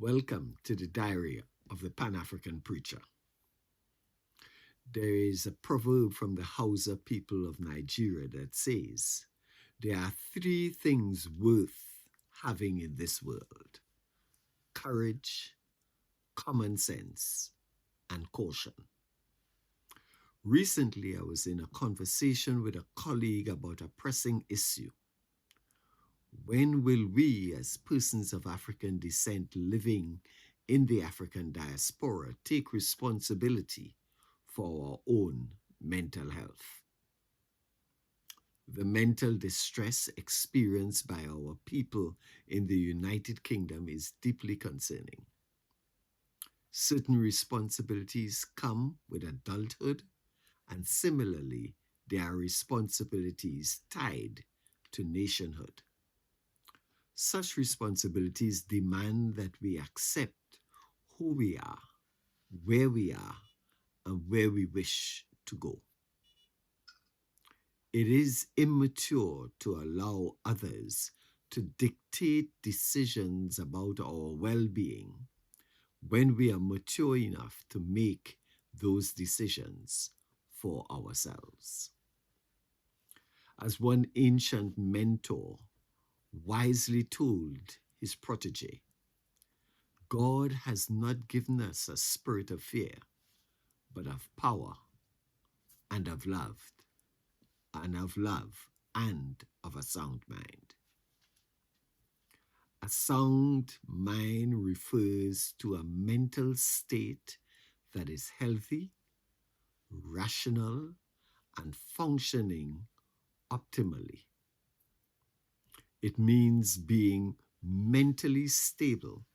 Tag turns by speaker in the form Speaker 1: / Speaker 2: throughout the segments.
Speaker 1: Welcome to the Diary of the Pan African Preacher. There is a proverb from the Hausa people of Nigeria that says, there are three things worth having in this world: courage, common sense, and caution. Recently, I was in a conversation with a colleague about a pressing issue. When will we, as persons of African descent living in the African diaspora, take responsibility for our own mental health? The mental distress experienced by our people in the United Kingdom is deeply concerning. Certain responsibilities come with adulthood, and similarly, there are responsibilities tied to nationhood. Such responsibilities demand that we accept who we are, and where we wish to go. It is immature to allow others to dictate decisions about our well-being when we are mature enough to make those decisions for ourselves. As one ancient mentor wisely told his protege, God has not given us a spirit of fear, but of power and of love, and of a sound mind. A sound mind refers to a mental state that is healthy, rational, and functioning optimally. It means being mentally stable,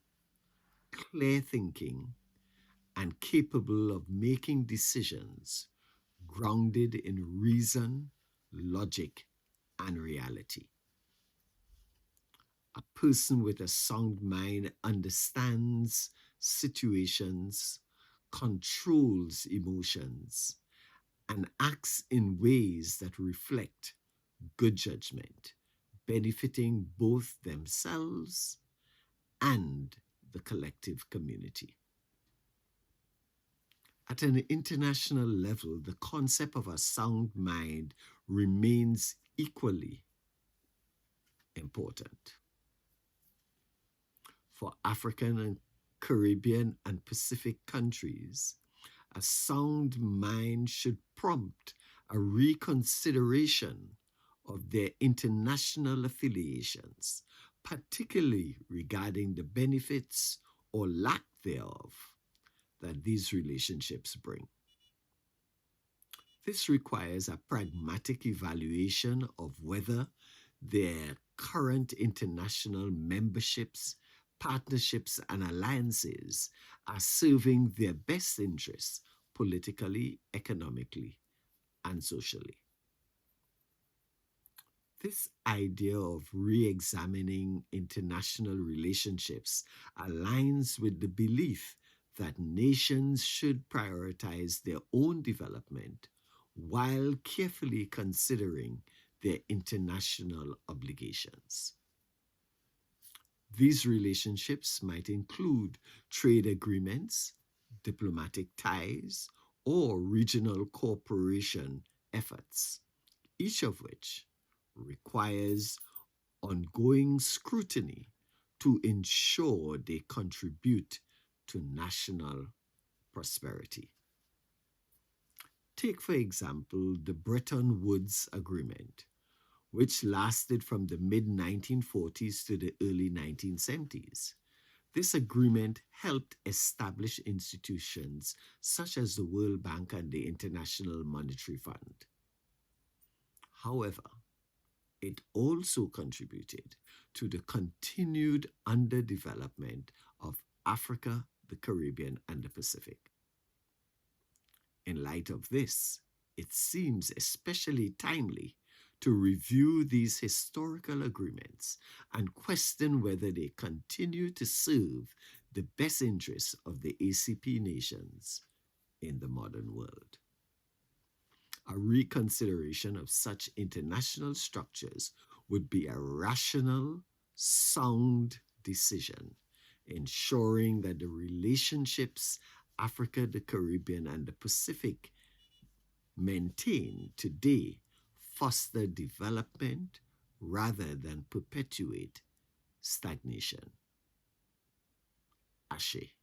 Speaker 1: clear thinking, and capable of making decisions grounded in reason, logic, and reality. A person with a sound mind understands situations, controls emotions, and acts in ways that reflect good judgment, benefiting both themselves and the collective community. At an international level, the concept of a sound mind remains equally important. For African and Caribbean and Pacific countries, a sound mind should prompt a reconsideration of their international affiliations, particularly regarding the benefits or lack thereof that these relationships bring. This requires a pragmatic evaluation of whether their current international memberships, partnerships, and alliances are serving their best interests politically, economically, and socially. This idea of re-examining international relationships aligns with the belief that nations should prioritize their own development while carefully considering their international obligations. These relationships might include trade agreements, diplomatic ties, or regional cooperation efforts, each of which requires ongoing scrutiny to ensure they contribute to national prosperity. Take, for example, the Bretton Woods Agreement, which lasted from the mid-1940s to the early 1970s. This agreement helped establish institutions such as the World Bank and the International Monetary Fund. However, it also contributed to the continued underdevelopment of Africa, the Caribbean, and the Pacific. In light of this, it seems especially timely to review these historical agreements and question whether they continue to serve the best interests of the ACP nations in the modern world. A reconsideration of such international structures would be a rational, sound decision, ensuring that the relationships Africa, the Caribbean, and the Pacific maintain today foster development rather than perpetuate stagnation. Ashe.